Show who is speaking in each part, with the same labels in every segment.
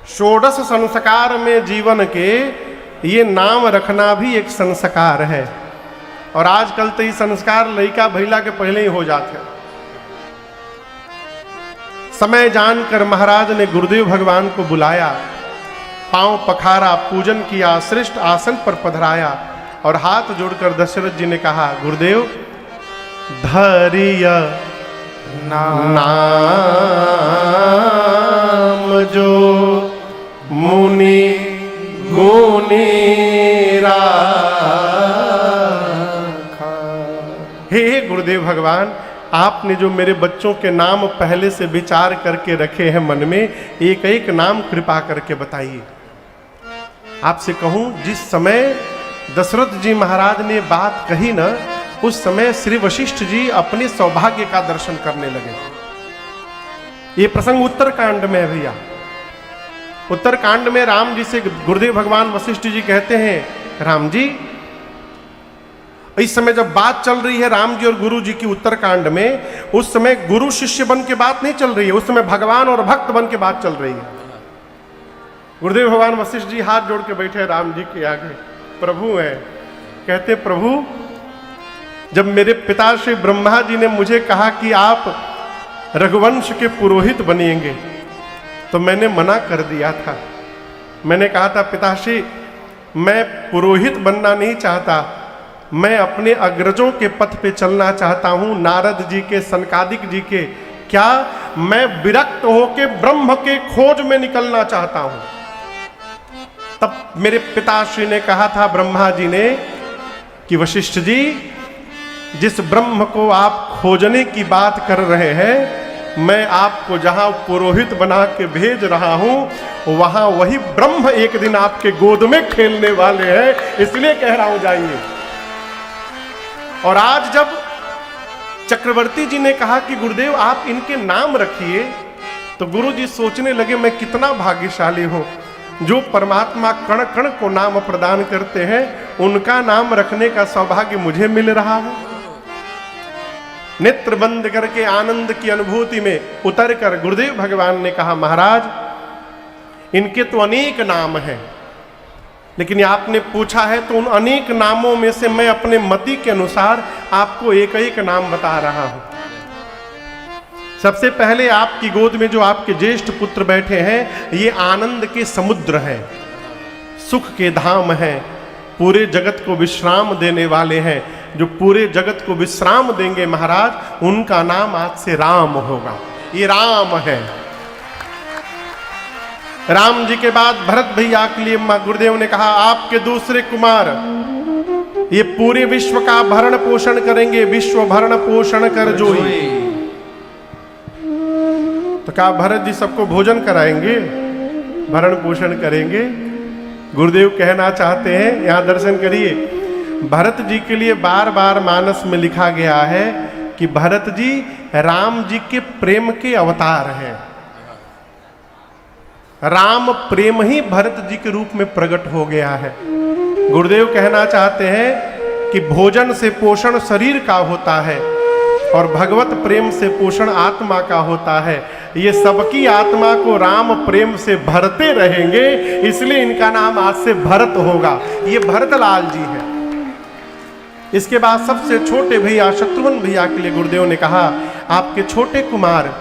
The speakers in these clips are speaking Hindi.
Speaker 1: षोडश संस्कार में जीवन के ये नाम रखना भी एक संस्कार है। और आजकल तो ये संस्कार लड़का भैला के पहले ही हो जाते हैं। समय जानकर महाराज ने गुरुदेव भगवान को बुलाया, पांव पखारा, पूजन किया, श्रेष्ठ आसन पर पधराया और हाथ जोड़कर दशरथ जी ने कहा, गुरुदेव धरिय नाम जो मुनि गुणी राखा। हे गुरुदेव भगवान, आपने जो मेरे बच्चों के नाम पहले से विचार करके रखे हैं मन में, एक एक नाम कृपा करके बताइए। आपसे कहूं, जिस समय दशरथ जी महाराज ने बात कही ना, उस समय श्री वशिष्ठ जी अपने सौभाग्य का दर्शन करने लगे। ये प्रसंग उत्तरकांड में है भैया। उत्तरकांड में राम जी से गुरुदेव भगवान वशिष्ठ जी कहते हैं, राम जी, इस समय जब बात चल रही है राम जी और गुरु जी की उत्तरकांड में, उस समय गुरु शिष्य बन के बात नहीं चल रही है, उस समय भगवान और भक्त बन के बात चल रही है। गुरुदेव भगवान वशिष्ठ जी हाथ जोड़ के बैठे राम जी के आगे, प्रभु हैं। कहते, प्रभु, जब मेरे पिता श्री ब्रह्मा जी ने मुझे कहा कि आप रघुवंश के पुरोहित बनेंगे, तो मैंने मना कर दिया था। मैंने कहा था, पिताश्री, मैं पुरोहित बनना नहीं चाहता, मैं अपने अग्रजों के पथ पे चलना चाहता हूं, नारद जी के, सनकादिक जी के। क्या मैं विरक्त होके ब्रह्म के खोज में निकलना चाहता हूं। तब मेरे पिताश्री ने कहा था, ब्रह्मा जी ने, कि वशिष्ठ जी, जिस ब्रह्म को आप खोजने की बात कर रहे हैं, मैं आपको जहां पुरोहित बना के भेज रहा हूं, वहां वही ब्रह्म एक दिन आपके गोद में खेलने वाले हैं, इसलिए कह रहा हूं जाइए। और आज जब चक्रवर्ती जी ने कहा कि गुरुदेव आप इनके नाम रखिए, तो गुरु जी सोचने लगे, मैं कितना भाग्यशाली हूं, जो परमात्मा कण कण को नाम प्रदान करते हैं, उनका नाम रखने का सौभाग्य मुझे मिल रहा है। नेत्र बंद करके आनंद की अनुभूति में उतरकर गुरुदेव भगवान ने कहा, महाराज, इनके तो अनेक नाम हैं, लेकिन आपने पूछा है तो उन अनेक नामों में से मैं अपने मति के अनुसार आपको एक एक नाम बता रहा हूं। सबसे पहले आपकी गोद में जो आपके ज्येष्ठ पुत्र बैठे हैं, ये आनंद के समुद्र हैं, सुख के धाम हैं, पूरे जगत को विश्राम देने वाले हैं, जो पूरे जगत को विश्राम देंगे महाराज, उनका नाम आज से राम होगा। ये राम है। राम जी के बाद भरत भैया के लिए गुरुदेव ने कहा, आपके दूसरे कुमार ये पूरे विश्व का भरण पोषण करेंगे, विश्व भरण पोषण कर जोई। तो कहा, भरत जी सबको भोजन कराएंगे, भरण पोषण करेंगे। गुरुदेव कहना चाहते हैं, यहां दर्शन करिए, भरत जी के लिए बार बार मानस में लिखा गया है कि भरत जी राम जी के प्रेम के अवतार हैं। राम प्रेम ही भरत जी के रूप में प्रकट हो गया है। गुरुदेव कहना चाहते हैं कि भोजन से पोषण शरीर का होता है और भगवत प्रेम से पोषण आत्मा का होता है। ये सबकी आत्मा को राम प्रेम से भरते रहेंगे, इसलिए इनका नाम आज से भरत होगा। ये भरतलाल जी हैं। इसके बाद सबसे छोटे भैया शत्रुघ्न भैया के लिए गुरुदेव ने कहा, आपके छोटे कुमार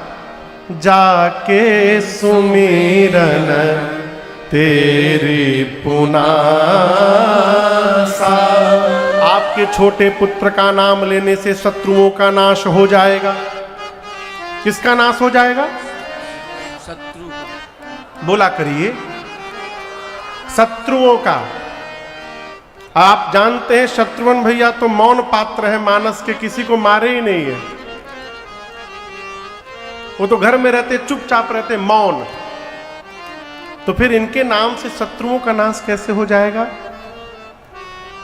Speaker 1: जाके सुमिरन तेरी पुनासा। आपके छोटे पुत्र का नाम लेने से शत्रुओं का नाश हो जाएगा। किसका नाश हो जाएगा? शत्रु। बोला करिए, शत्रुओं का। आप जानते हैं शत्रुघ्न भैया तो मौन पात्र है, मानस के, किसी को मारे ही नहीं है। वो तो घर में रहते, चुपचाप रहते, मौन। तो फिर इनके नाम से शत्रुओं का नाश कैसे हो जाएगा?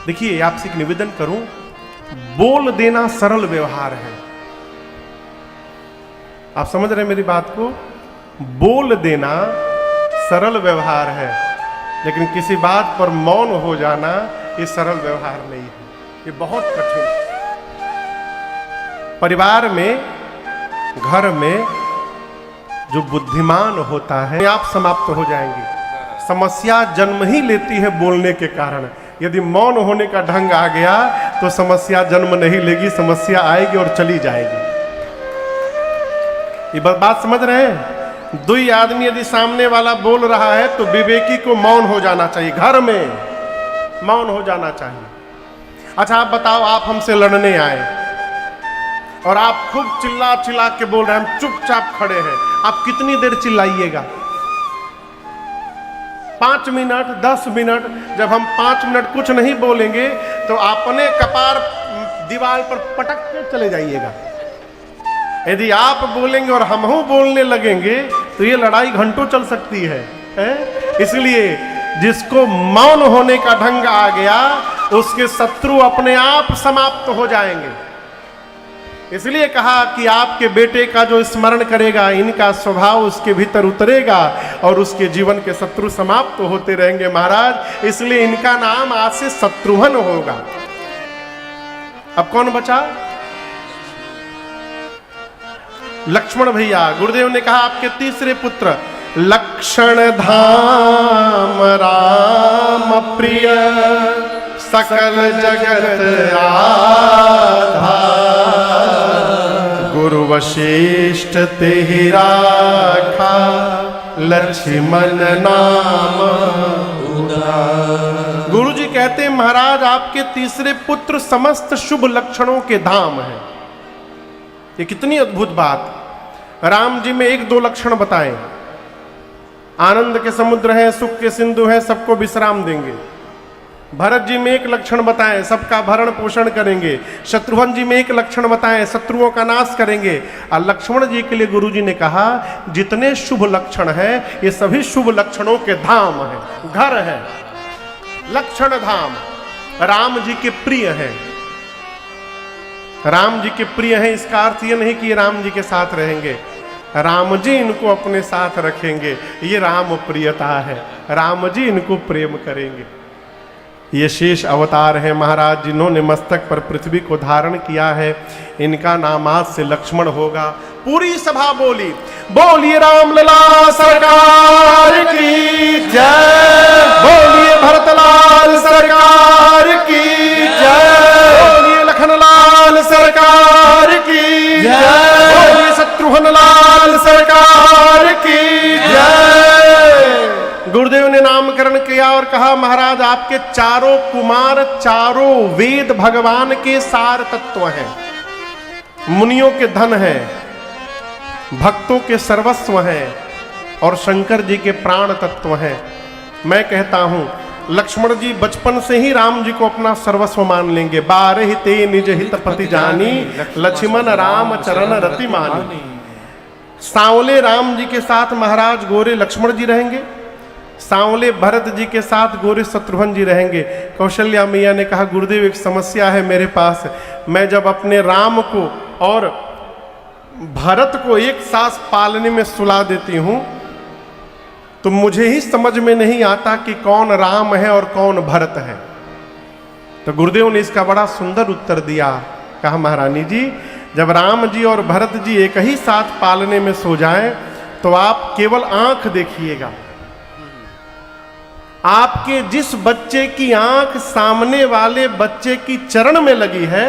Speaker 1: देखिए, आपसे एक निवेदन करूं, बोल देना सरल व्यवहार है। आप समझ रहे हैं मेरी बात को? बोल देना सरल व्यवहार है, लेकिन किसी बात पर मौन हो जाना ये सरल व्यवहार नहीं है, ये बहुत कठिन है। परिवार में, घर में जो बुद्धिमान होता है आप समाप्त हो जाएंगे। समस्या जन्म ही लेती है बोलने के कारण। यदि मौन होने का ढंग आ गया तो समस्या जन्म नहीं लेगी, समस्या आएगी और चली जाएगी। ये बात समझ रहे हैं? दुई आदमी यदि सामने वाला बोल रहा है तो विवेकी को मौन हो जाना चाहिए, घर में मौन हो जाना चाहिए। अच्छा आप बताओ, आप हमसे लड़ने आए और आप खूब चिल्ला चिल्ला के बोल रहे हैं, हम चुपचाप खड़े हैं, आप कितनी देर चिल्लाइएगा? 5 मिनट, 10 मिनट। जब हम 5 मिनट कुछ नहीं बोलेंगे तो अपने कपार दीवार पर पटक के चले जाइएगा। यदि आप बोलेंगे और हम बोलने लगेंगे तो ये लड़ाई घंटों चल सकती है? इसलिए जिसको मौन होने का ढंग आ गया उसके शत्रु अपने आप समाप्त हो जाएंगे। इसलिए कहा कि आपके बेटे का जो स्मरण करेगा इनका स्वभाव उसके भीतर उतरेगा और उसके जीवन के शत्रु समाप्त होते रहेंगे महाराज। इसलिए इनका नाम आज से शत्रुघ्न होगा। अब कौन बचा? लक्ष्मण भैया। गुरुदेव ने कहा आपके तीसरे पुत्र लक्षण धाम राम प्रिय सकल जगत आधार गुरु वशिष्ठ तेहि राखा लक्ष्मण नाम उदार। गुरु जी कहते हैं महाराज आपके तीसरे पुत्र समस्त शुभ लक्षणों के धाम है। ये कितनी अद्भुत बात। राम जी में 1-2 लक्षण बताएं। आनंद के समुद्र हैं, सुख के सिंधु हैं, सबको विश्राम देंगे। भरत जी में 1 लक्षण बताएं, सबका भरण पोषण करेंगे। शत्रुघ्न जी में 1 लक्षण बताएं, शत्रुओं का नाश करेंगे। और लक्ष्मण जी के लिए गुरु जी ने कहा जितने शुभ लक्षण हैं ये सभी शुभ लक्षणों के धाम हैं, घर है। लक्षण धाम राम जी के प्रिय हैं। राम जी के प्रिय हैं इसका अर्थ ये नहीं कि राम जी के साथ रहेंगे, राम जी इनको अपने साथ रखेंगे। ये राम प्रियता है, राम जी इनको प्रेम करेंगे। ये शेष अवतार है महाराज जिन्होंने मस्तक पर पृथ्वी को धारण किया है। इनका नाम आज से लक्ष्मण होगा। पूरी सभा बोली बोलिए रामलला सरकार की जय, बोलिए भरतलाल सरकार की जय, बोलिए लखनलाल सरकार की जय, बोलिए शत्रुघ्न लाल सरकार की जय। गुरुदेव ने नामकरण किया और कहा महाराज आपके चारों कुमार चारों वेद भगवान के सार तत्व हैं, मुनियों के धन हैं, भक्तों के सर्वस्व हैं और शंकर जी के प्राण तत्व हैं। मैं कहता हूं लक्ष्मण जी बचपन से ही राम जी को अपना सर्वस्व मान लेंगे। 12 ते निज हित पति जानी लक्ष्मण राम चरण रति मानी। सांवले राम जी के साथ महाराज गोरे लक्ष्मण जी रहेंगे, सांवले भरत जी के साथ गोरे शत्रुघ्न जी रहेंगे। कौशल्या मैया ने कहा गुरुदेव एक समस्या है मेरे पास, मैं जब अपने राम को और भरत को एक साथ पालने में सुला देती हूं तो मुझे ही समझ में नहीं आता कि कौन राम है और कौन भरत है। तो गुरुदेव ने इसका बड़ा सुंदर उत्तर दिया। कहा महारानी जी जब राम जी और भरत जी एक ही साथ पालने में सो जाएं तो आप केवल आंख देखिएगा। आपके जिस बच्चे की आंख सामने वाले बच्चे की चरण में लगी है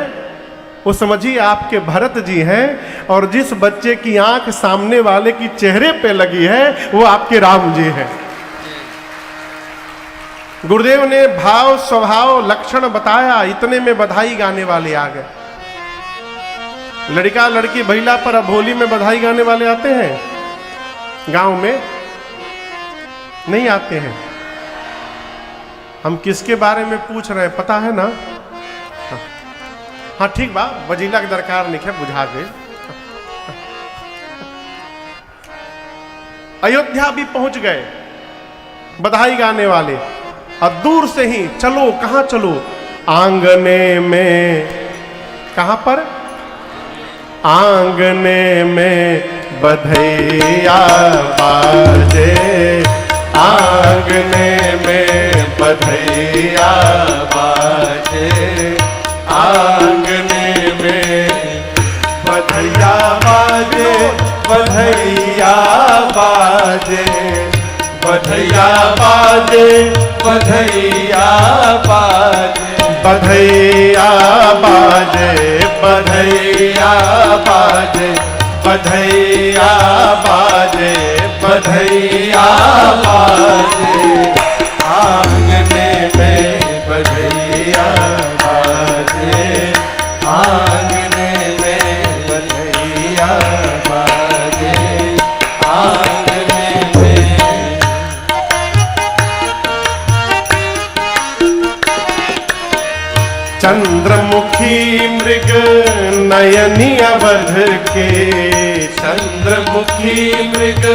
Speaker 1: वो समझिए आपके भरत जी हैं, और जिस बच्चे की आंख सामने वाले की चेहरे पे लगी है वो आपके राम जी हैं। गुरुदेव ने भाव स्वभाव लक्षण बताया, इतने में बधाई गाने वाले आ गए। लड़का लड़की भैला पर अब होली में बधाई गाने वाले आते हैं, गांव में नहीं आते हैं। हम किसके बारे में पूछ रहे हैं पता है ना? हाँ ठीक बा, वजीला के दरकार नहीं है, बुझा गए। अयोध्या भी पहुंच गए बधाई गाने वाले, और दूर से ही चलो, कहां चलो? आंगने में। कहां पर? आंगने में बधैया बाजे, आंगने में बधैया बाजे, आंगने में बधैया बाजे, बधैया
Speaker 2: बधैया बाजे, बधैया बाजे,
Speaker 1: बधैया बाजे,
Speaker 2: बधैया बाजे, बधैया बाजे, बधैया बाजे, आंगने में बधैया बाजे, आंगने में बधैया बाजे, आंगने में।
Speaker 1: चंद्रमुखी मृग नयनी अवध के,
Speaker 2: चंद्रमुखी मृग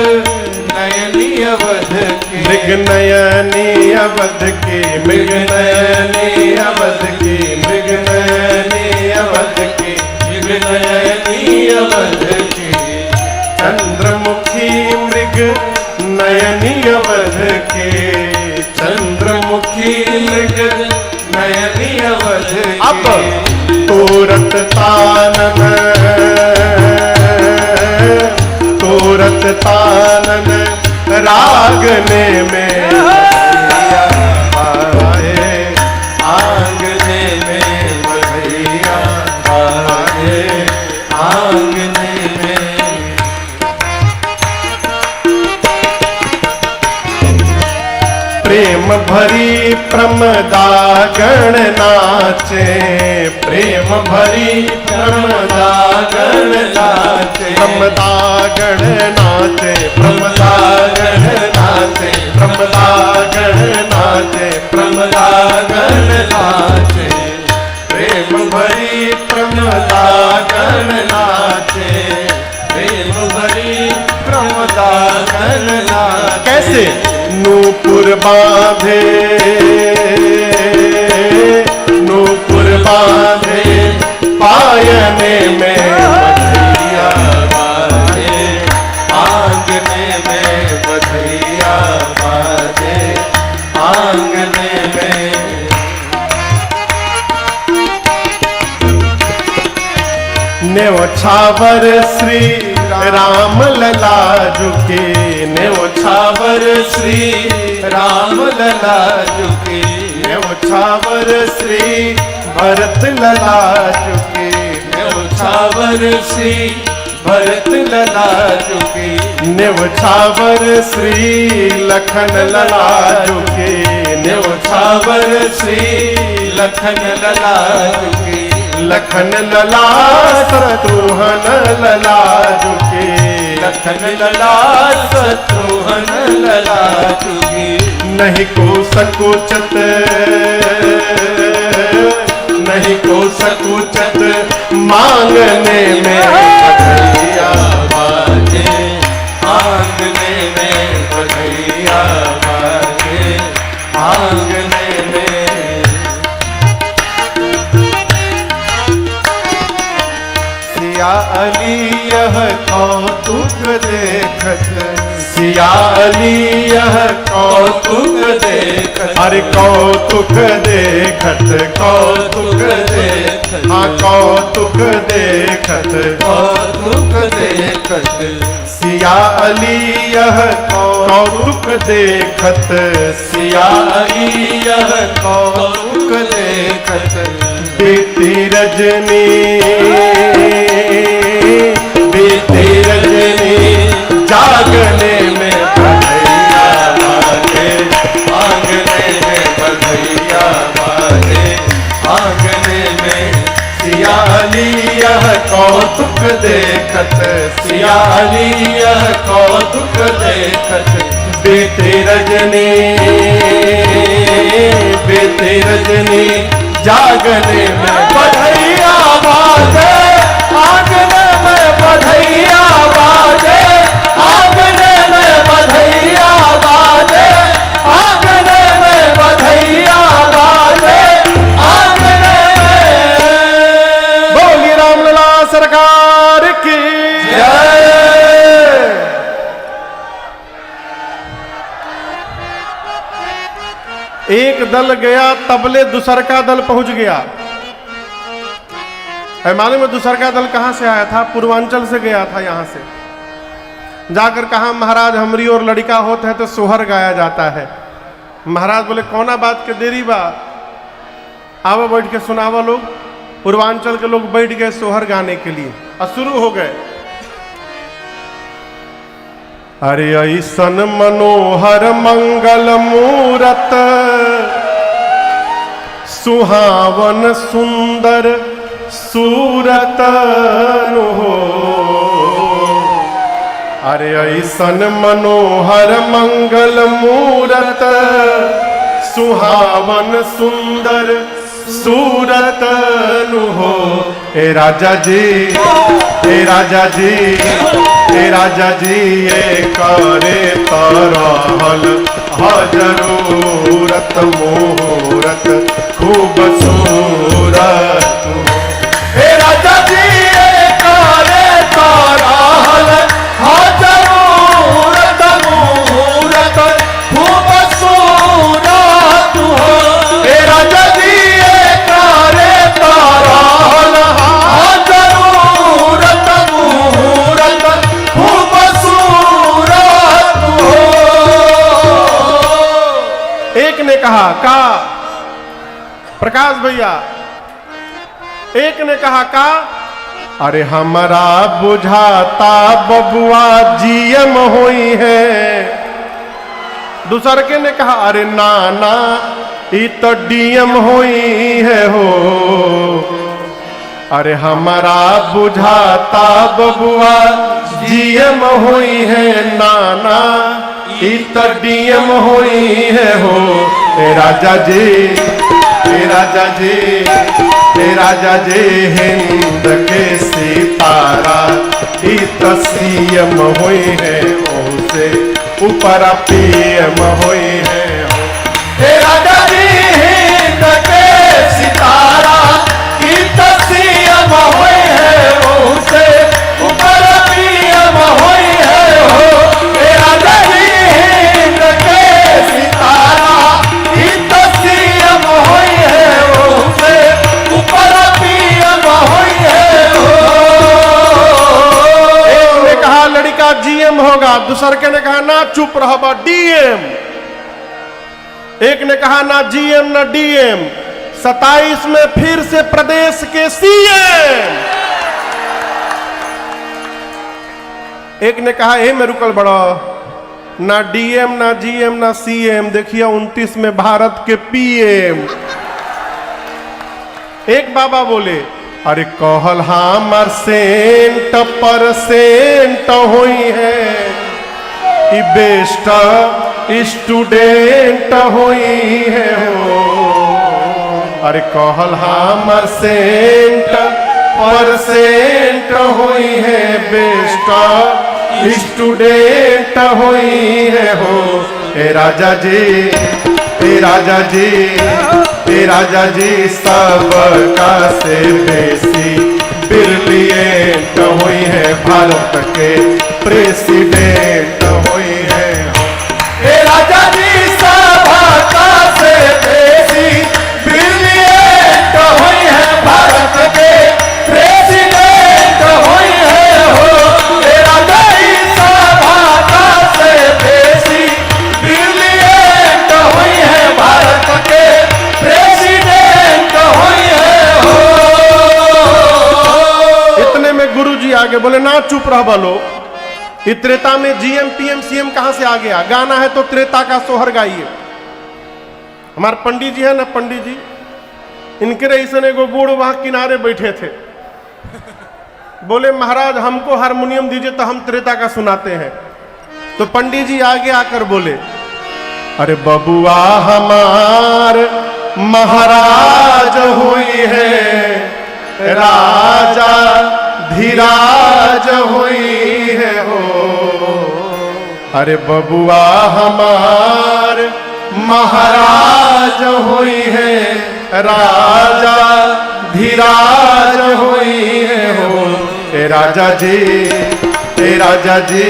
Speaker 2: नयनी अवध के,
Speaker 1: मृग नयनी अवध के, मृग नयनी अवध के, मृग नयनी अवध के,
Speaker 2: मृग नयनी अवध के,
Speaker 1: चंद्रमुखी मृग नयनी अवध के,
Speaker 2: चंद्रमुखी मृग नयनी अवध के।
Speaker 1: अब तोरत तानन, तोरत तानन रागने में बधैया बाजे,
Speaker 2: आंगने में बधैया बाजे, आंगने में।
Speaker 1: प्रेम भरी प्रमदा गण नाचे,
Speaker 2: प्रेम भरी प्रमदा गण नाचे,
Speaker 1: प्रमदा गण नाचे,
Speaker 2: प्रमदा गण नाचे,
Speaker 1: प्रमदा गण नाचे,
Speaker 2: प्रमदा गण नाचे, प्रेम भरी प्रमदा गण नाचे, प्रेम भरी प्रमदा गण नाचे।
Speaker 1: कैसे? नूपुर बांधे, नूपुर बांधे पायने में
Speaker 2: बधैया बाजे, आंगने में बधैया बाजे, आंगने में।
Speaker 1: न्योछावर श्री राम लला झुके,
Speaker 2: न्योछावर श्री राम लला झुके,
Speaker 1: न्योछावर श्री भरत लला झुके,
Speaker 2: न्योछावर श्री भरत लला झुके,
Speaker 1: न्योछावर श्री लखन लला झुके,
Speaker 2: न्योछावर श्री लखन लला झुके,
Speaker 1: लखन लला शत्रुघ्न लला झुके,
Speaker 2: लखन लला शत्रुघ्न लला झुके।
Speaker 1: नहीं को सकुचत, नहीं को सकुचत मांगने में बधैया
Speaker 2: बाजे, आंगने में बधैया बाजे, आंगने में।
Speaker 1: सिया अली यह कौतुक देखत, सिया अली यह
Speaker 2: कौतुक देखत,
Speaker 1: अरे कौतुक देखत,
Speaker 2: कौतुक देखत,
Speaker 1: हाँ कौतुक देखत,
Speaker 2: कौतुक देखत,
Speaker 1: सिया अली यह कौतुक देखत,
Speaker 2: सिया अली यह कौतुक देखत,
Speaker 1: बीती रजनी, बीती रजनी जागने में बधैया बाजे,
Speaker 2: आंगने में बधैया बाजे, आंगने में।
Speaker 1: सिया अली यह कौतुक देखत,
Speaker 2: सिया अली यह कौतुक देखत,
Speaker 1: बीती रजनी, बीती रजनी जागने में
Speaker 2: बधैया बाजे, आंगने में बधैया बाजे, आंगने में बधैया बाजे, आंगने में बधैया बाजे, आंगने में।
Speaker 1: बोली रामलला सरकार की
Speaker 2: जय।
Speaker 1: एक दल गया तबले दूसर का दल पहुंच गया। मालूम है दूसर का दल कहां से आया था? पूर्वांचल से गया था। यहां से जाकर कहा महाराज हमरी और लड़का होता है तो सोहर गाया जाता है। महाराज बोले कौना बात के देरी बा, आवा बैठ के सुनावा। लोग पूर्वांचल के लोग बैठ गए सोहर गाने के लिए और शुरू हो गए। अरे ऐसन मनोहर मंगल मूरत सुहावन सुंदर सूरत हो। अरे ऐसन मनोहर मंगल मूरत सुहावन सुंदर सूरत हो। ए राजा जी, ए राजा जी, ए राजा जी, ये करे तरहल जरूरत मुहूर्त खूबसूरत। ए राजा जी ये करे तरहल जरूरत मुहूर्त खूबसूरत हो। ए राजा जी ये करे तरहल जरूरत मुहूर्त खूबसूरत हो। एक ने कहा का प्रकाश भैया, एक ने कहा का अरे हमारा बुझाता बबुआ जीएम हुई है। दूसर के ने कहा अरे नाना ये तो डीएम हुई है हो। अरे हमारा बुझाता बबुआ जीएम हुई है, नाना ये तो डीएम हुई है हो। ए राजा जी, ए राजा जी, ए राजा जी, हिंद के सितारा ई तो सीएम हुई है, उनसे ऊपर पीएम हुई है। ए राजा जी हिंद के सितारा ई तो सीएम हुई है, उनसे ऊपर पीएम हुई है हो। ए राजा जी हिंद के सितारा ई तो सीएम हुई है, उनसे ऊपर पीएम हुई है हो। एक ने कहा लड़का जीएम होगा, दूसर के ने कहा ना चुप रहो डीएम। एक ने कहा ना जीएम ना डीएम, 27 में फिर से प्रदेश के सीएम। एक ने कहा ए में रुकल बड़ो, ना डीएम ना जीएम ना सीएम, देखिए 29 में भारत के पीएम। एक बाबा बोले अरे कहल हमर सेंट परसेंट हुई है, ई बेस्ट स्टूडेंट हुई है हो। अरे कहल हमर सेंट परसेंट हुई है, बेस्ट स्टूडेंट हुई है हो। ए राजा जी, ए राजा जी, ए राजा जी, सबका से बेसी ब्रिलियंट हुई है, भारत के प्रेसिडेंट हुई है। ए राजा जी सबका से बेसी ब्रिलियंट हुई है, भारत के प्रेसिडेंट हुई है हो। ए राजा जी सबका से बेसी ब्रिलियंट हुई है, भारत के प्रेसिडेंट हुई है हो। इतने में गुरुजी आगे बोले ना चुप रह बोलो, त्रेता में जीएम पीएम सीएम कहां से आ गया? गाना है तो त्रेता का सोहर गाइए। हमारे पंडित जी है ना, पंडित जी इनके ऐसे एगो बूढ़ वहां किनारे बैठे थे, बोले महाराज हमको हारमोनियम दीजिए तो हम त्रेता का सुनाते हैं। तो पंडित जी आगे आकर बोले अरे बबुआ हमार महाराज हुई है, राजा धीराज हुई है हो। अरे बबुआ हमार महाराज हुई है, राजा धीराज हुई है हो। ए राजा जी, ए राजा जी,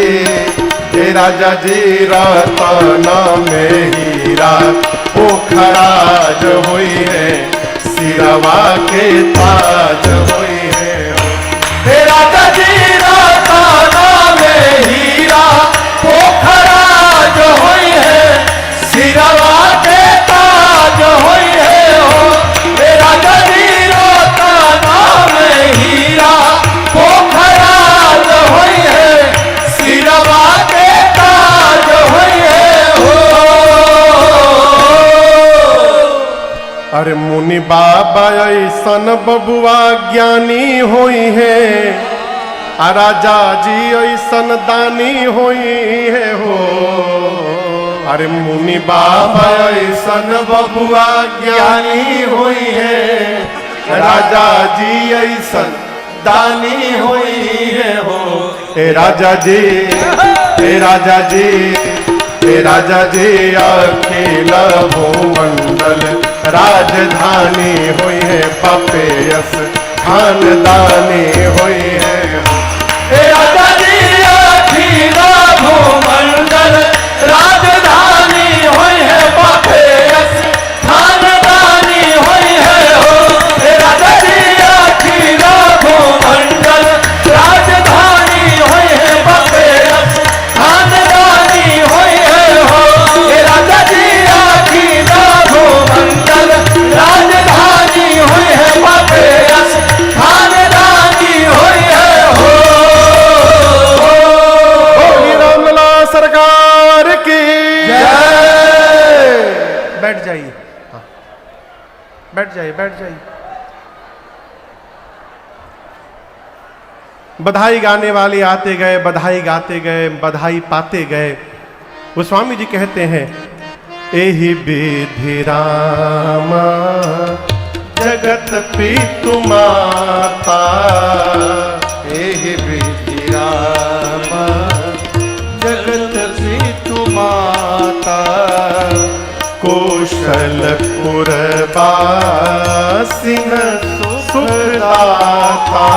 Speaker 1: ए राजा जी, रतना में हीरा पोखराज हुई है, सिरवा के ताज हुई है। हे राजा जी रतना में हीरा अरे मुनि बाबा ऐसन बबुआ ज्ञानी होई है, आ राजा जी ऐसन दानी होई है हो। अरे मुनि बाबा ऐसन बबुआ ज्ञानी होई है, राजा जी ऐसन दानी होई है हो। ए राजा जी, ए राजा जी, ए राजा जी अखिल भूमंडल राजधानी होई है, पपेयस खानदानी होई है।
Speaker 2: हे राजा जी अखिल भूमंडल राजधानी होई है, पपेयस खानदानी होई है हो। हे राजा जी अखिल भूमंडल राजधानी होई है, पपेयस खानदानी होई है हो। हे राजा जी अखिल भूमंडल राजधानी होई है, पपेयस खानदानी होई है हो।
Speaker 1: बोली रामलला सरकार की
Speaker 2: जय।
Speaker 1: बैठ जाइए, हाँ, बैठ जाइए, बैठ जाइए। बधाई गाने वाले आते गए, बधाई गाते गए, बधाई पाते गए। गोस्वामी जी कहते हैं, एहि विधि रामा जगत पितु माता,
Speaker 2: एहि विधि रामा जगत पितु माता,
Speaker 1: कौशलपुर वासिन सुखदाता,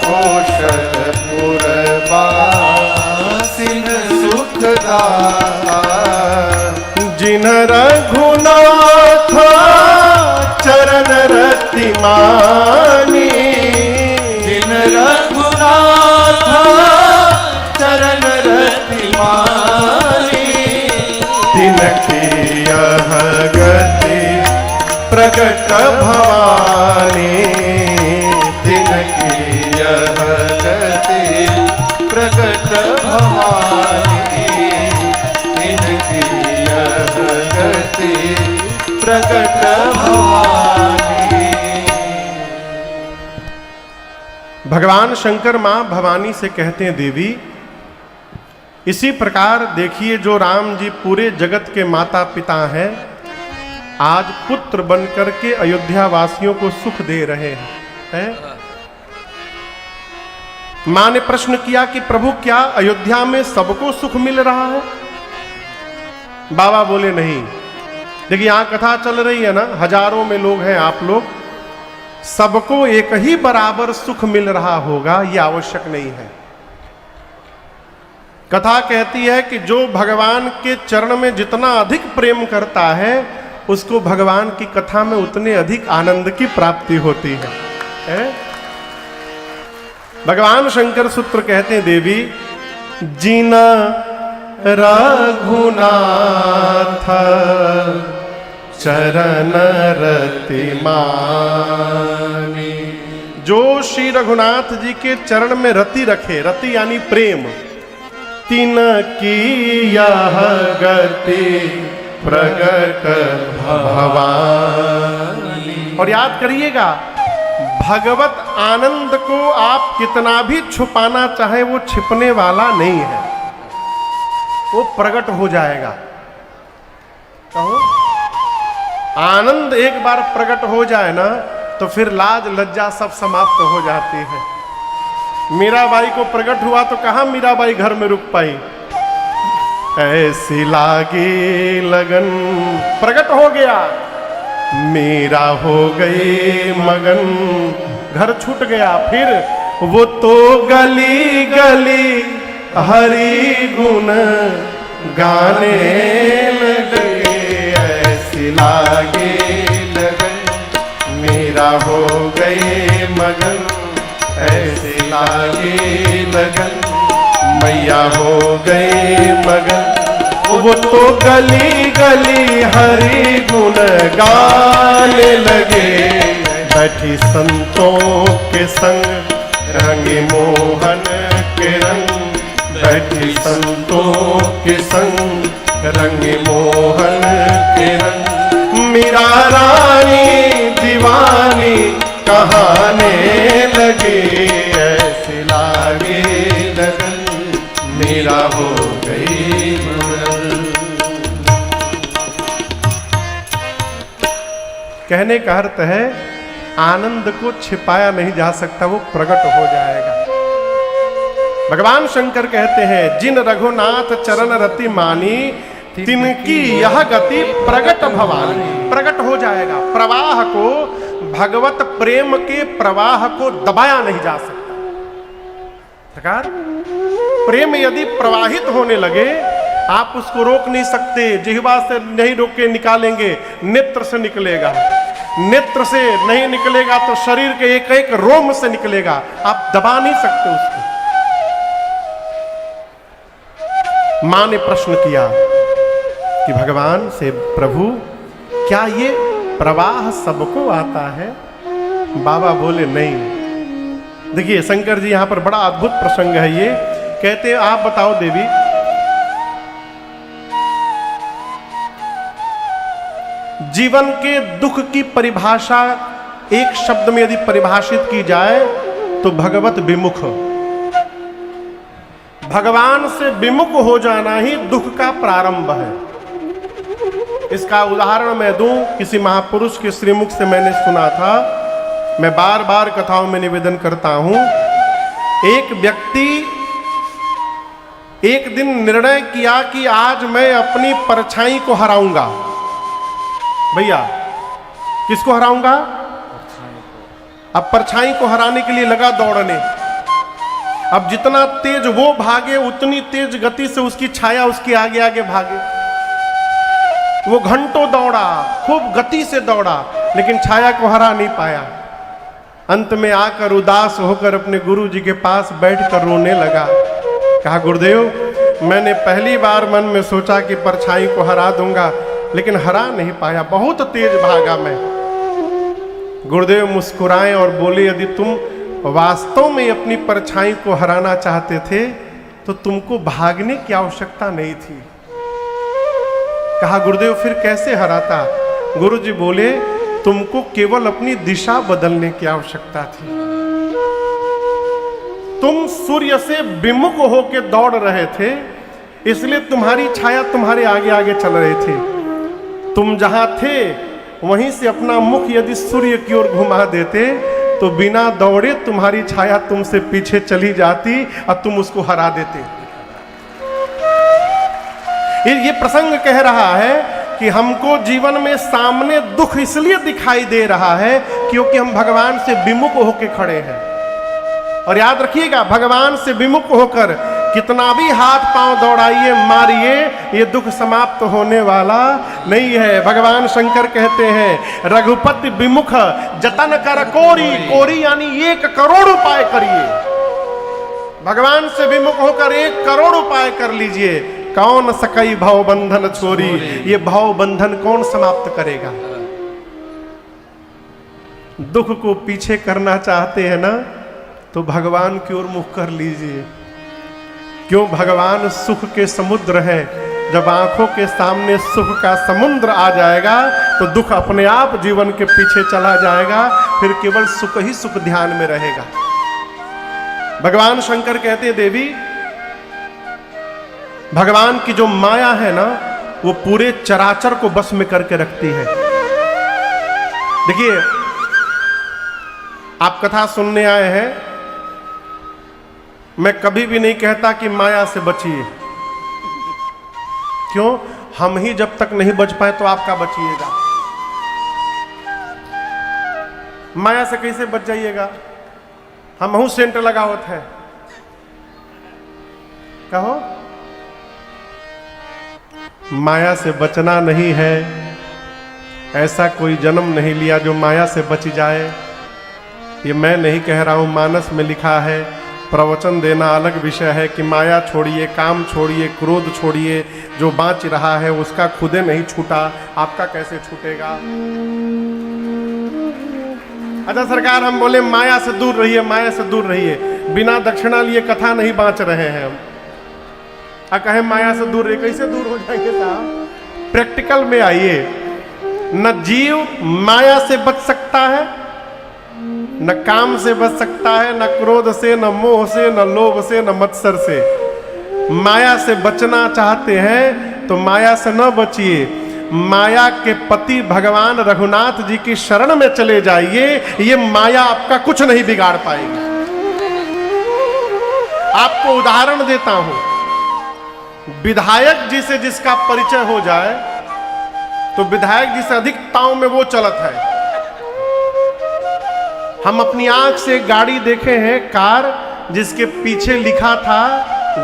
Speaker 2: कौशलपुर वासिन सुखदाता,
Speaker 1: जिन रघुनाथ चरण रति मानी,
Speaker 2: जिन रघुनाथ चरण रति मानी,
Speaker 1: तिनकी यह गति प्रगट भवानी,
Speaker 2: तिनकी यह गति प्रगट भवानी, तिनकी यह गति प्रगट भवानी।
Speaker 1: भगवान शंकर मां भवानी से कहते हैं, देवी इसी प्रकार देखिए जो राम जी पूरे जगत के माता पिता हैं, आज पुत्र बनकर के अयोध्या वासियों को सुख दे रहे हैं। मां ने प्रश्न किया कि प्रभु क्या अयोध्या में सबको सुख मिल रहा है? बाबा बोले नहीं। देखिए यहां कथा चल रही है ना, हजारों में लोग हैं आप लोग, सबको एक ही बराबर सुख मिल रहा होगा यह आवश्यक नहीं है। कथा कहती है कि जो भगवान के चरण में जितना अधिक प्रेम करता है, उसको भगवान की कथा में उतने अधिक आनंद की प्राप्ति होती है? भगवान शंकर सूत्र कहते हैं, देवी जिना रघुनाथ चरण रति मानी, जो श्री रघुनाथ जी के चरण में रति रखे, रति यानी प्रेम, तिन की यह गति प्रगट भवानी। और याद करिएगा, भगवत आनंद को आप कितना भी छुपाना चाहे वो छिपने वाला नहीं है, वो प्रकट हो जाएगा। कहो आनंद एक बार प्रकट हो जाए ना, तो फिर लाज लज्जा सब समाप्त हो जाती है। मीराबाई को प्रकट हुआ तो कहां मीराबाई घर में रुक पाई, ऐसी लागी लगन, प्रकट हो गया, मीरा हो गई मगन, घर छूट गया। फिर वो तो गली गली हरि गुण गाने लगे, ऐसी लागे लगन, मीरा हो गई मगन, ऐसी लागे लगन, मैया हो गई मगन। वो तो गली गली हरि गुण गाने लगे, बैठी संतों के संग रंगे मोहन के रंग, बैठी संतों के संग रंगे मोहन के रंग, मीरा दीवानी कहाने लगे, ऐसे लागे लगन मेरा हो गई मगन। कहने का अर्थ है आनंद को छिपाया नहीं जा सकता, वो प्रकट हो जाएगा। भगवान शंकर कहते हैं जिन रघुनाथ चरण रति मानी, तिनकी यह गति प्रगट भवानी। प्रकट हो जाएगा। प्रवाह को, भगवत प्रेम के प्रवाह को दबाया नहीं जा सकता। सरकार, प्रेम यदि प्रवाहित होने लगे आप उसको रोक नहीं सकते। जिह्वा से नहीं रोक के निकालेंगे, नेत्र से निकलेगा। नेत्र से नहीं निकलेगा तो शरीर के एक एक रोम से निकलेगा। आप दबा नहीं सकते उसको। मां ने प्रश्न किया कि भगवान से, प्रभु क्या ये प्रवाह सबको आता है? बाबा बोले नहीं। देखिए शंकर जी यहां पर बड़ा अद्भुत प्रसंग है ये। कहते हैं आप बताओ देवी, जीवन के दुख की परिभाषा एक शब्द में यदि परिभाषित की जाए तो भगवत विमुख। भगवान से विमुख हो जाना ही दुख का प्रारंभ है। इसका उदाहरण मैं दूं, किसी महापुरुष के श्रीमुख से मैंने सुना था। मैं बार बार कथाओं में निवेदन करता हूं। एक व्यक्ति एक दिन निर्णय किया कि आज मैं अपनी परछाई को हराऊंगा। भैया किसको हराऊंगा? अब परछाई को हराने के लिए लगा दौड़ने। अब जितना तेज वो भागे उतनी तेज गति से उसकी छाया उसके आगे आगे भागे। वो घंटों दौड़ा, खूब गति से दौड़ा, लेकिन छाया को हरा नहीं पाया। अंत में आकर उदास होकर अपने गुरु जी के पास बैठकर रोने लगा। कहा, गुरुदेव मैंने पहली बार मन में सोचा कि परछाई को हरा दूंगा, लेकिन हरा नहीं पाया, बहुत तेज भागा मैं। गुरुदेव मुस्कुराए और बोले, यदि तुम वास्तव में अपनी परछाई को हराना चाहते थे तो तुमको भागने की आवश्यकता नहीं थी। कहा, गुरुदेव फिर कैसे हराता? गुरु जी बोले, तुमको केवल अपनी दिशा बदलने की आवश्यकता थी। तुम सूर्य से विमुख होकर दौड़ रहे थे, इसलिए तुम्हारी छाया तुम्हारे आगे आगे चल रही थी। तुम जहां थे वहीं से अपना मुख यदि सूर्य की ओर घुमा देते तो बिना दौड़े तुम्हारी छाया तुमसे पीछे चली जाती और तुम उसको हरा देते। ये प्रसंग कह रहा है कि हमको जीवन में सामने दुख इसलिए दिखाई दे रहा है क्योंकि हम भगवान से विमुख होकर खड़े हैं। और याद रखिएगा, भगवान से विमुख होकर कितना भी हाथ पांव दौड़ाइए, मारिए, ये दुख समाप्त होने वाला नहीं है। भगवान शंकर कहते हैं, रघुपति विमुख जतन कर कोरी। कोरी यानी 1 करोड़ उपाय करिए। भगवान से विमुख होकर 1 करोड़ उपाय कर लीजिए, कौन सकई भव बंधन छोरी। ये भव बंधन कौन समाप्त करेगा? दुख को पीछे करना चाहते हैं ना, तो भगवान की ओर मुख कर लीजिए। क्यों? भगवान सुख के समुद्र है। जब आंखों के सामने सुख का समुद्र आ जाएगा तो दुख अपने आप जीवन के पीछे चला जाएगा, फिर केवल सुख ही सुख ध्यान में रहेगा। भगवान शंकर कहते हैं, देवी भगवान की जो माया है ना, वो पूरे चराचर को बस में करके रखती है। देखिए, आप कथा सुनने आए हैं, मैं कभी भी नहीं कहता कि माया से बचिए। क्यों? हम ही जब तक नहीं बच पाए तो आपका बचिएगा। माया से कैसे बच जाइएगा? हम हूं सेंटर लगावत है, कहो। माया से बचना नहीं है, ऐसा कोई जन्म नहीं लिया जो माया से बच जाए। ये मैं नहीं कह रहा हूं, मानस में लिखा है। प्रवचन देना अलग विषय है कि माया छोड़िए, काम छोड़िए, क्रोध छोड़िए, जो बाँच रहा है उसका खुदे नहीं छूटा, आपका कैसे छूटेगा? अच्छा सरकार, हम बोले माया से दूर रहिए, माया से दूर रहिए, बिना दक्षिणा लिए कथा नहीं बाँच रहे हैं हम। कहें माया से दूर रहिए, कैसे दूर हो जाएंगे साहब? प्रैक्टिकल में आइए। न जीव माया से बच सकता है, न काम से बच सकता है, न क्रोध से, न मोह से, न लोभ से, न मत्सर से। माया से बचना चाहते हैं तो माया से न बचिए, माया के पति भगवान रघुनाथ जी की शरण में चले जाइए। ये माया आपका कुछ नहीं बिगाड़ पाएगी। आपको उदाहरण देता हूं, विधायक जी से जिसका परिचय हो जाए तो विधायक जी से अधिक ताव में वो चलत है। हम अपनी आंख से एक गाड़ी देखे हैं, कार, जिसके पीछे लिखा था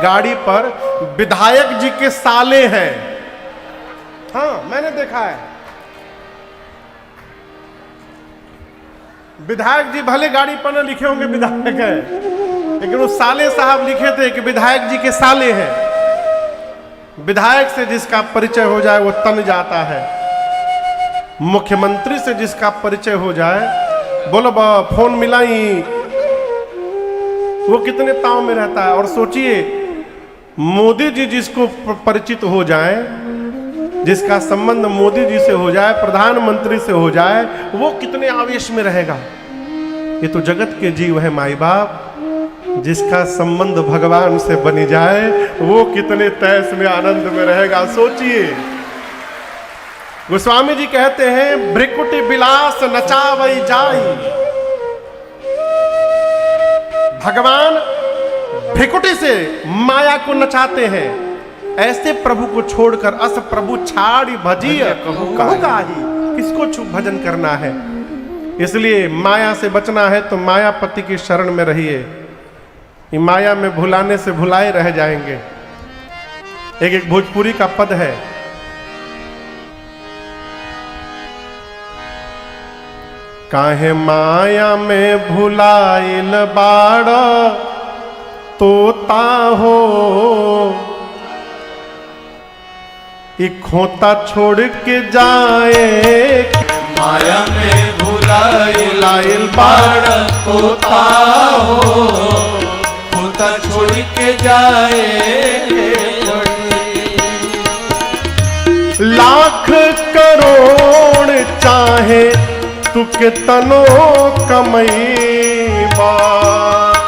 Speaker 1: गाड़ी पर विधायक जी के साले हैं। हाँ, मैंने देखा है। विधायक जी भले गाड़ी पर न लिखे होंगे विधायक है, लेकिन वो साले साहब लिखे थे कि विधायक जी के साले हैं। विधायक से जिसका परिचय हो जाए वो तन जाता है। मुख्यमंत्री से जिसका परिचय हो जाए, बोलो फोन मिलाई, वो कितने ताव में रहता है। और सोचिए, मोदी जी जिसको परिचित हो जाए, जिसका संबंध मोदी जी से हो जाए, प्रधानमंत्री से हो जाए, वो कितने आवेश में रहेगा। ये तो जगत के जीव है माई बाप। जिसका संबंध भगवान से बनी जाए वो कितने तैस में आनंद में रहेगा, सोचिए। गोस्वामी जी कहते हैं, भ्रिकुटी विलास नचावई जाई। भगवान भ्रिकुटी से माया को नचाते हैं। ऐसे प्रभु को छोड़कर अस प्रभु छाड़ी भजिय कहू काही, किसको भजन करना है। इसलिए माया से बचना है तो मायापति की शरण में रहिए। माया में भुलाने से भुलाए रह जाएंगे। एक भोजपुरी का पद है, काहे माया में भुलाइल बाड़ तोता हो, ई खोता छोड़ के जाए।
Speaker 2: माया में भुलाइल बाड़ तोता हो, खोता छोड़ के जाए।
Speaker 1: लाख करोड़ चाहे तू कितनो कमईबा,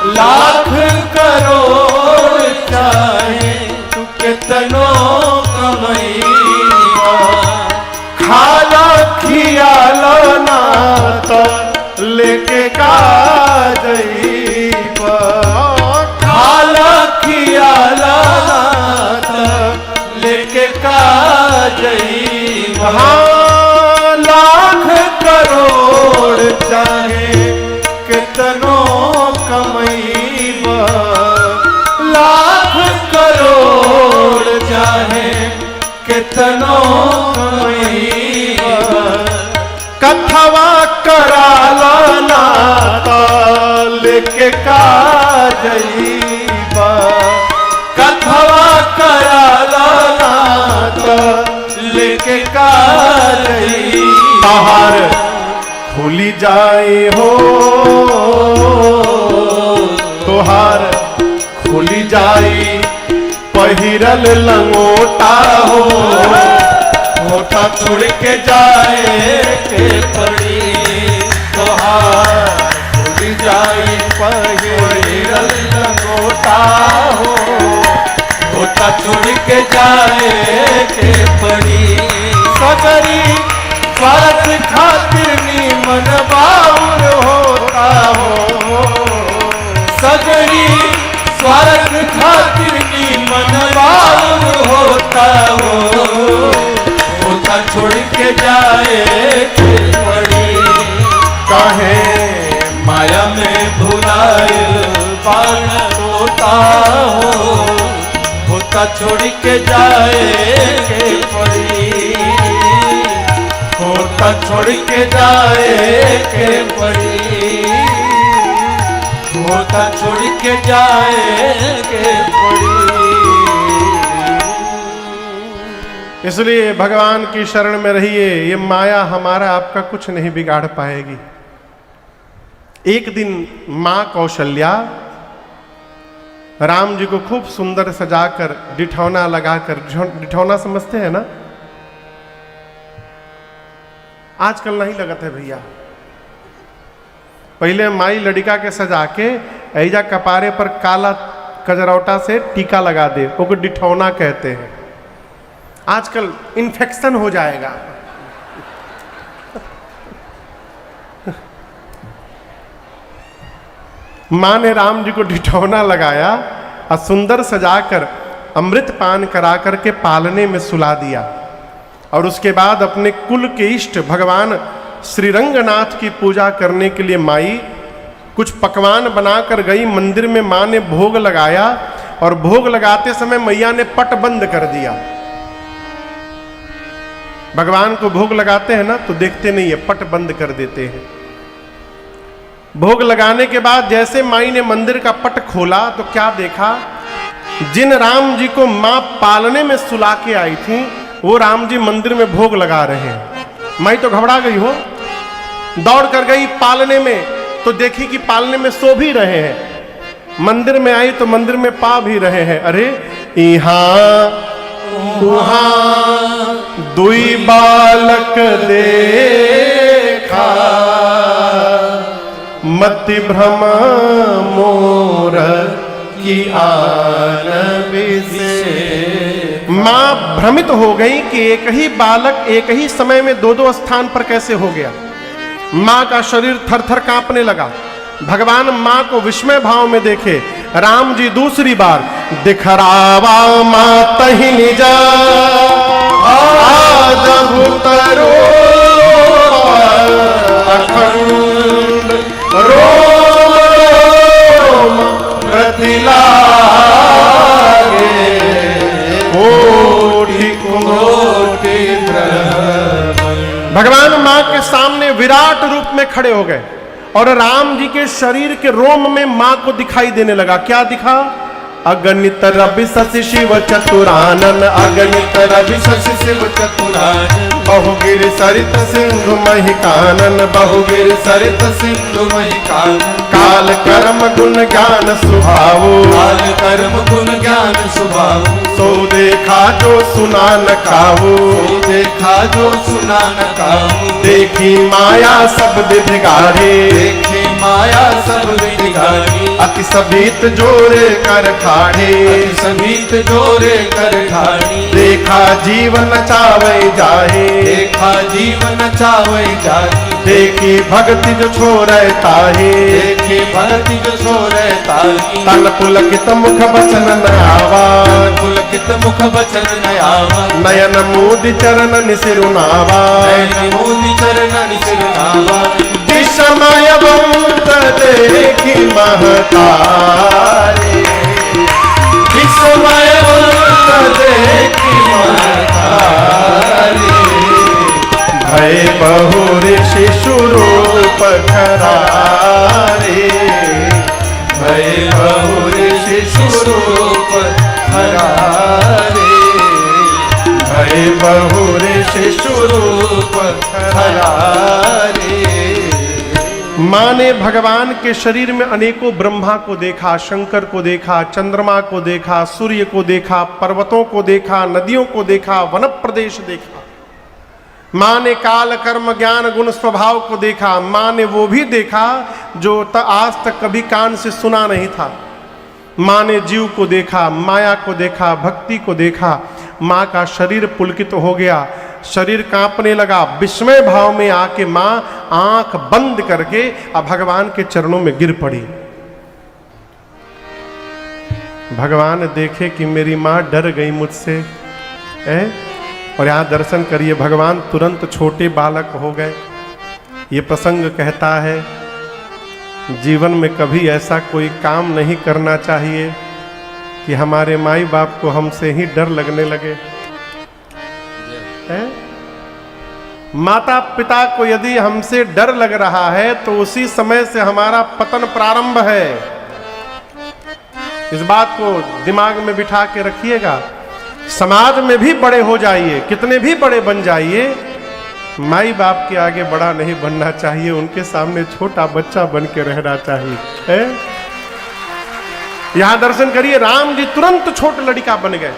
Speaker 2: लाख करोड़ चाहे तू कितनो कमईबा।
Speaker 1: खाला खियाला ना तो लेके का जईबा।
Speaker 2: खाला खियाला लेके का जईबा।
Speaker 1: हाँ, लाख करोड़ चाहे
Speaker 2: कितनो कमईबा। लाख करोड़ चाहे कितनो कमईबा।
Speaker 1: कथवा कराला नाता लेके का जईबा।
Speaker 2: कथवा कराला नाता लेके का जईबा।
Speaker 1: बाहर खुली जाए हो तोहार, खुली जाई पहिरल लंगोटा हो।
Speaker 2: मोटा छोड़ के जाए के पड़ी तोहार, खुल जाई पहिरल लंगोटा हो। मोटा छोड़ के जाए के पड़ी। सगरी स्वार्थ खातिर नीमन बाउर होता हो। सगरी स्वार्थ खातिर नीमन बाउर होता हो। होता छोड़ के जाए के पड़ी।
Speaker 1: काहे
Speaker 2: माया में भुलाइल बाण होता हो। होता छोड़ के जाए के पड़ी। होता छोड़ के जाए के पड़ी। होता छोड़ के जाए के पड़ी।
Speaker 1: इसलिए भगवान की शरण में रहिए। ये माया हमारा आपका कुछ नहीं बिगाड़ पाएगी। एक दिन मां कौशल्या राम जी को खूब सुंदर सजाकर डिठौना लगाकर, डिठौना समझते हैं ना, आजकल नहीं लगत है भैया। पहले माई लड़का के सजा के ऐजा कपारे पर काला कजरौटा से टीका लगा दे, वो डिठौना कहते हैं। आजकल इन्फेक्शन हो जाएगा। माँ ने राम जी को डिठौना लगाया और सुंदर सजाकर अमृत पान करा करके पालने में सुला दिया। और उसके बाद अपने कुल के इष्ट भगवान श्री रंगनाथ की पूजा करने के लिए माई कुछ पकवान बनाकर गई। मंदिर में माँ ने भोग लगाया और भोग लगाते समय मैया ने पट बंद कर दिया। भगवान को भोग लगाते हैं ना तो देखते नहीं है, पट बंद कर देते हैं। भोग लगाने के बाद जैसे माई ने मंदिर का पट खोला तो क्या देखा, जिन राम जी को मां पालने में सुला के आई थी वो राम जी मंदिर में भोग लगा रहे हैं। माई तो घबरा गई हो, दौड़ कर गई पालने में, तो देखी कि पालने में सो भी रहे हैं। मंदिर में आई तो मंदिर में पा भी रहे हैं। अरे यहाँ वहाँ दुई बालक देखा, मति भ्रम मोर की आन विशेष। मां भ्रमित हो गई कि एक ही बालक एक ही समय में दो दो स्थान पर कैसे हो गया। मां का शरीर थर थर कांपने लगा। भगवान मां को विस्मय भाव में देखे। राम जी दूसरी बार दिखरावा माता ही निजा आदभुतरो अखंड रोम प्रतिलागे कोटि कोटि भगवान मां के सामने विराट रूप में खड़े हो गए और राम जी के शरीर के रोम में मां को दिखाई देने लगा। क्या दिखा? अगणित रवि शशि शिव चतुरानन, अगणित रवि शशि शिव चतुरानन, बहुगिर सरित सिंधु महिकानन, बहुगिर सरित सिंधु महिकानन, काल कर्म गुण ज्ञान सुभावो, काल कर्म गुण ज्ञान सुभावो, सो देखा जो सुना न काहू, सो देखा जो सुना न काहू, देखी माया सब विधिगारी, देखी माया सब विधिगारी, अति सभीत जोरे कर ठाणे, अति सभीत जोरे कर ठाणे, देखा जीवन चावे जाहे, देखा जीवन चावे जाहे, देखी भक्ति जो छोड़े ताहे, देखी भक्ति जो छोड़े ताहे, तन पुलकित मुख बचन न आवा, पुलकित मुख बचन न आवा, नयन मोदि चरण निसिरुनावा, नयन मोदि चरण निसिरुनावा, विस्मय बंत देखी महतारी, विस्मय बंत देखी महतारी, भय बहु शिशु रूप खरारे, भय बहु शिशु रूप खरारे, भय बहु शिशु रूप खरारे। मां ने भगवान के शरीर में अनेकों ब्रह्मा को देखा, शंकर को देखा, चंद्रमा को देखा, सूर्य को देखा, पर्वतों को देखा, नदियों को देखा, वन प्रदेश देखा। मां ने काल कर्म ज्ञान गुण स्वभाव को देखा। मां ने वो भी देखा जो आज तक कभी कान से सुना नहीं था। मां ने जीव को देखा, माया को देखा, भक्ति को देखा। मां का शरीर पुलकित हो गया, शरीर कांपने लगा। विस्मय भाव में आके मां आंख बंद करके अब भगवान के चरणों में गिर पड़ी। भगवान देखे कि मेरी मां डर गई मुझसे, और यहां दर्शन करिए, भगवान तुरंत छोटे बालक हो गए। ये प्रसंग कहता है जीवन में कभी ऐसा कोई काम नहीं करना चाहिए कि हमारे माई बाप को हमसे ही डर लगने लगे। माता पिता को यदि हमसे डर लग रहा है तो उसी समय से हमारा पतन प्रारंभ है। इस बात को दिमाग में बिठा के रखिएगा। समाज में भी बड़े हो जाइए, कितने भी बड़े बन जाइए, माई बाप के आगे बड़ा नहीं बनना चाहिए, उनके सामने छोटा बच्चा बन के रहना चाहिए। यहां दर्शन करिए, राम जी तुरंत छोट लड़का बन गए।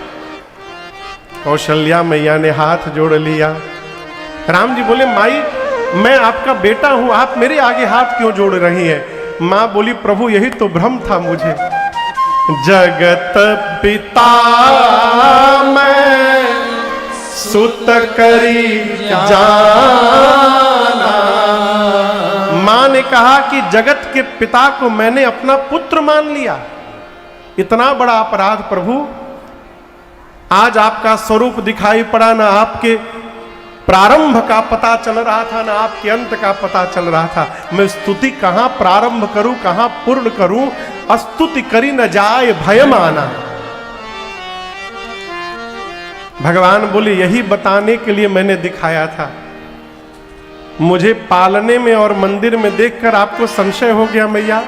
Speaker 1: कौशल्या मैया ने हाथ जोड़ लिया। राम जी बोले माई मैं आपका बेटा हूं, आप मेरे आगे हाथ क्यों जोड़ रही हैं? मां बोली, प्रभु यही तो भ्रम था मुझे। जगत पिता मैं सुत करी जाना। मां ने कहा कि जगत के पिता को मैंने अपना पुत्र मान लिया, इतना बड़ा अपराध प्रभु। आज आपका स्वरूप दिखाई पड़ा, ना आपके प्रारंभ का पता चल रहा था, ना आपके अंत का पता चल रहा था। मैं स्तुति कहां प्रारंभ करूं, कहां पूर्ण करूं? स्तुति करी न जाए भय माना। भगवान बोले, यही बताने के लिए मैंने दिखाया था। मुझे पालने में और मंदिर में देखकर आपको संशय हो गया मैया।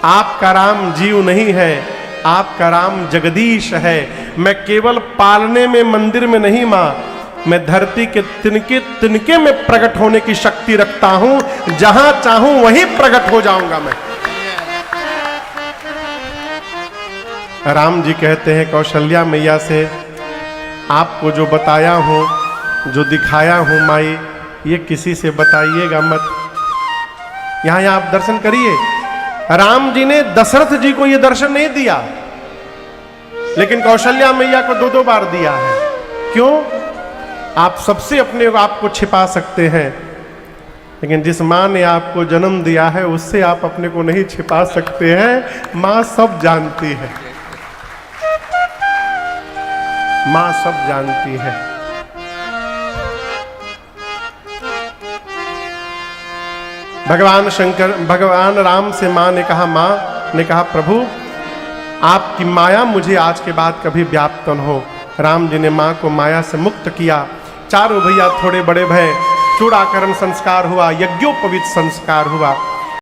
Speaker 1: आपका राम जीव नहीं है, आपका राम जगदीश है। मैं केवल पालने में, मंदिर में नहीं मां, मैं धरती के तिनके तिनके में प्रकट होने की शक्ति रखता हूं। जहां चाहूं वहीं प्रकट हो जाऊंगा मैं। राम जी कहते हैं कौशल्या मैया से, आपको जो बताया हूं, जो दिखाया हूं माई, ये किसी से बताइएगा मत। यहां आप दर्शन करिए। राम जी ने दशरथ जी को ये दर्शन नहीं दिया, लेकिन कौशल्या मैया को 2-2 बार दिया है। क्यों? आप सबसे अपने आप को छिपा सकते हैं, लेकिन जिस मां ने आपको जन्म दिया है उससे आप अपने को नहीं छिपा सकते हैं। मां सब जानती है, मां सब जानती है। भगवान शंकर, भगवान राम से मां ने कहा, मां ने कहा, प्रभु आपकी माया मुझे आज के बाद कभी व्याप्त न हो। राम जी ने मां को माया से मुक्त किया। चारों भैया थोड़े बड़े भय, चूड़ाकरण संस्कार हुआ, यज्ञोपवीत संस्कार हुआ।